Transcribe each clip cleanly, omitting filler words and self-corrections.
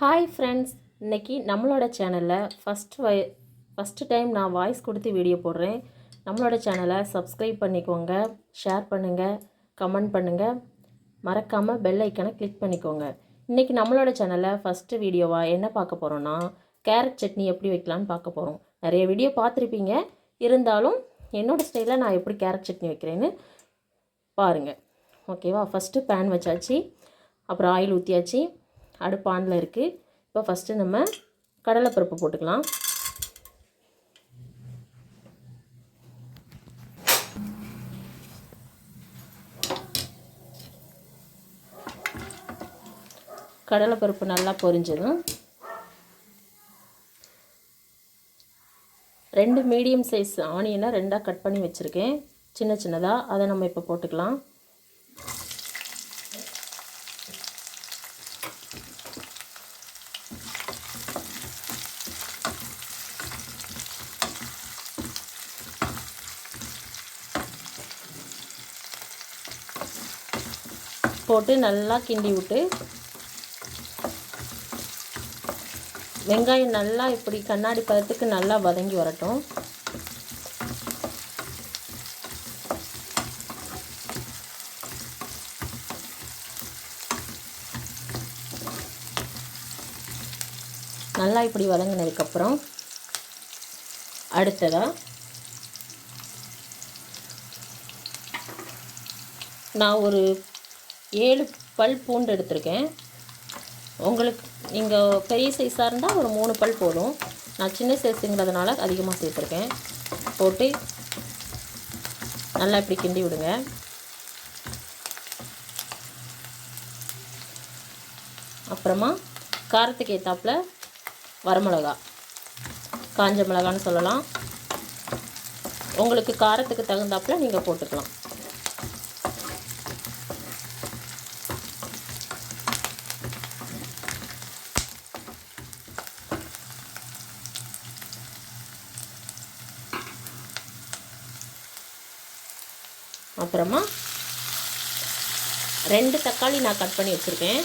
Hi friends, இன்றைக்கி நம்மளோட சேனலில் ஃபஸ்ட்டு டைம் நான் வாய்ஸ் கொடுத்து வீடியோ போடுறேன். நம்மளோட சேனலை சப்ஸ்கிரைப் பண்ணிக்கோங்க, ஷேர் பண்ணுங்கள், கமெண்ட் பண்ணுங்கள், மறக்காமல் பெல் ஐக்கனை கிளிக் பண்ணிக்கோங்க. இன்றைக்கி நம்மளோட சேனலில் ஃபஸ்ட்டு வீடியோவாக என்ன பார்க்க போகிறோன்னா, கேரட் சட்னி எப்படி வைக்கலான்னு பார்க்க போகிறோம். நிறைய வீடியோ பார்த்துருப்பீங்க, இருந்தாலும் என்னோடய ஸ்டைலில் நான் எப்படி கேரட் சட்னி வைக்கிறேன்னு பாருங்கள். ஓகேவா? ஃபஸ்ட்டு பேன் வச்சாச்சு, அப்புறம் ஆயில் ஊற்றியாச்சு, அடுப்பு ஆனில் இருக்குது. இப்போ ஃபஸ்ட்டு நம்ம கடலைப்பருப்பு போட்டுக்கலாம். கடலைப்பருப்பு நல்லா பொரிஞ்சதும் 2 மீடியம் சைஸ் ஆனியனை 2ஆக கட் பண்ணி வச்சுருக்கேன், சின்ன சின்னதாக. அதை நம்ம இப்போ போட்டுக்கலாம். போட்டு நல்லா கிண்டி விட்டு, வெங்காயம் நல்லா இப்படி கண்ணாடி பதத்துக்கு நல்லா வதங்கி வரட்டும். நல்லா இப்படி வதங்கினதுக்கப்புறம் அடுத்ததாக நான் ஒரு 7 பல் பூண்டு எடுத்திருக்கேன். உங்களுக்கு நீங்கள் பெரிய சைஸாக இருந்தால் ஒரு 3 பல் போதும். நான் சின்ன சைஸுங்கிறதுனால அதிகமாக சேர்த்துருக்கேன். போட்டு நல்லா இப்படி கிண்டி விடுங்க. அப்புறமா காரத்துக்கு ஏற்றாப்புல வரமிளகா, காஞ்ச மிளகான்னு சொல்லலாம், உங்களுக்கு காரத்துக்கு தகுந்தாப்புல நீங்கள் போட்டுக்கலாம். அப்புறமா 2 தக்காளி நான் கட் பண்ணி வச்சுருக்கேன்.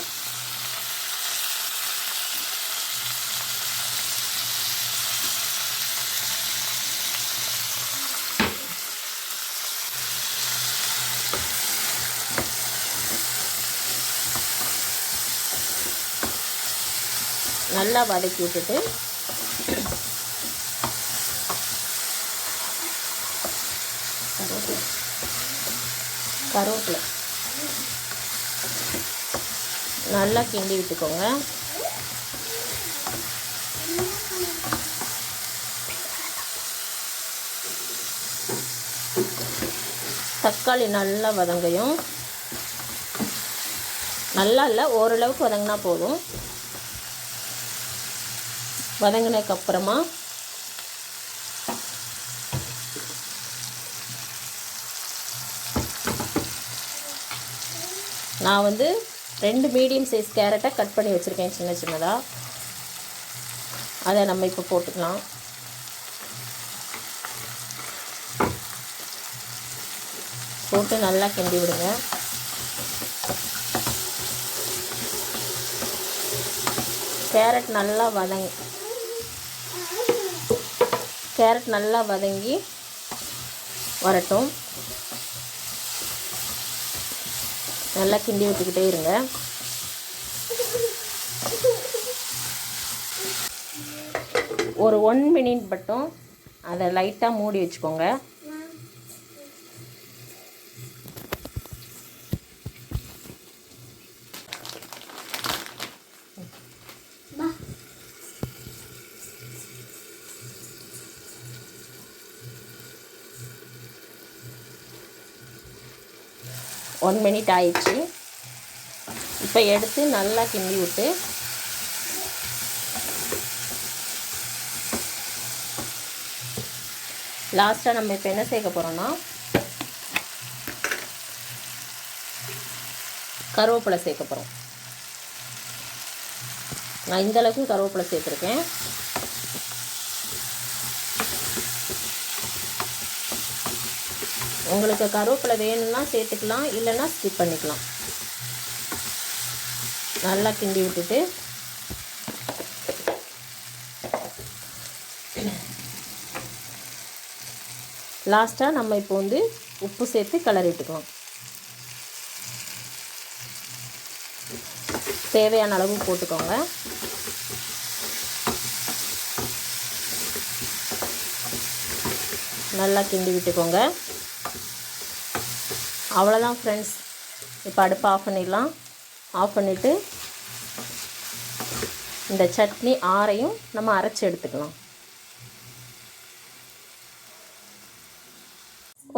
நல்லா வதக்கி விட்டுட்டு கருவேப்பிலை நல்லா கிண்டி விட்டுக்கோங்க. தக்காளி நல்லா வதங்கையும், நல்லா இல்லை, ஓரளவுக்கு வதங்கினா போதும். வதங்கினதுக்கப்புறமா நான் 2 மீடியம் சைஸ் கேரட்டை கட் பண்ணி வச்சுருக்கேன், சின்ன சின்னதாக. அதை நம்ம இப்போ போட்டுக்கலாம். போட்டு நல்லா கிண்டி விடுங்க. கேரட் நல்லா வதங்கி வரட்டும். நல்லா கிண்டி விட்டுக்கிட்டே இருங்க. ஒரு 1 மினிட் மட்டும் அதை லைட்டாக மூடி வச்சுக்கோங்க. ஒன் மினிட் ஆயிடுச்சு. இப்போ எடுத்து நல்லா கிண்டி விட்டு, லாஸ்ட்டாக நம்ம இப்போ என்ன சேர்க்க போகிறோன்னா, கருவேப்பிலை சேர்க்க போகிறோம். நான் இந்தளவுக்கு கருவேப்பிலை சேர்த்துருக்கேன். உங்களுக்கு கருவேப்பிலை வேணும்னா சேர்த்துக்கலாம், இல்லைன்னா ஸ்கிப் பண்ணிக்கலாம். நல்லா கிண்டி விட்டுட்டு லாஸ்ட்டாக நம்ம இப்போ வந்து உப்பு சேர்த்து கிளறிட்டுக்கலாம். தேவையான அளவு போட்டுக்கோங்க. நல்லா கிண்டி விட்டுக்கோங்க. அவ்வளோதான் ஃப்ரெண்ட்ஸ். இப்போ அடுப்பு ஆஃப் பண்ணிடலாம். ஆஃப் பண்ணிவிட்டு இந்த சட்னி ஆறையும் நம்ம அரைச்சி எடுத்துக்கலாம்.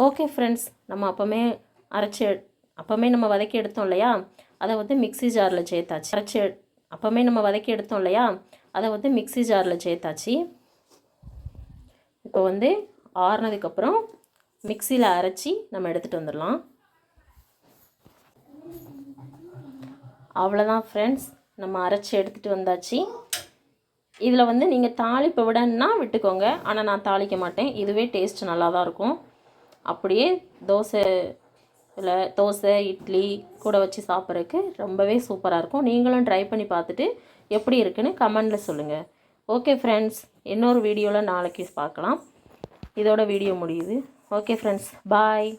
ஓகே ஃப்ரெண்ட்ஸ், நம்ம அப்போமே நம்ம வதக்கி எடுத்தோம் இல்லையா, அதை வந்து மிக்ஸி ஜாரில் சேர்த்தாச்சு. அப்போமே நம்ம வதக்கி எடுத்தோம் இல்லையா, அதை வந்து மிக்ஸி ஜாரில் சேர்த்தாச்சு. இப்போ வந்து ஆறுனதுக்கப்புறம் மிக்ஸியில் அரைச்சி நம்ம எடுத்துகிட்டு வந்துடலாம். அவ்வளோதான் ஃப்ரெண்ட்ஸ், நம்ம அரைச்சி எடுத்துகிட்டு வந்தாச்சு. இதில் வந்து நீங்கள் தாளிப்பை விடன்னா விட்டுக்கோங்க, ஆனால் நான் தாளிக்க மாட்டேன். இதுவே டேஸ்ட் நல்லா தான் இருக்கும். அப்படியே தோசை இட்லி கூட வச்சு சாப்பிட்றதுக்கு ரொம்பவே சூப்பராக இருக்கும். நீங்களும் ட்ரை பண்ணி பார்த்துட்டு எப்படி இருக்குன்னு கமெண்டில் சொல்லுங்கள். ஓகே ஃப்ரெண்ட்ஸ், இன்னொரு வீடியோவில் நாளைக்கு பார்க்கலாம். இதோட வீடியோ முடியுது. ஓகே ஃப்ரெண்ட்ஸ், பாய்.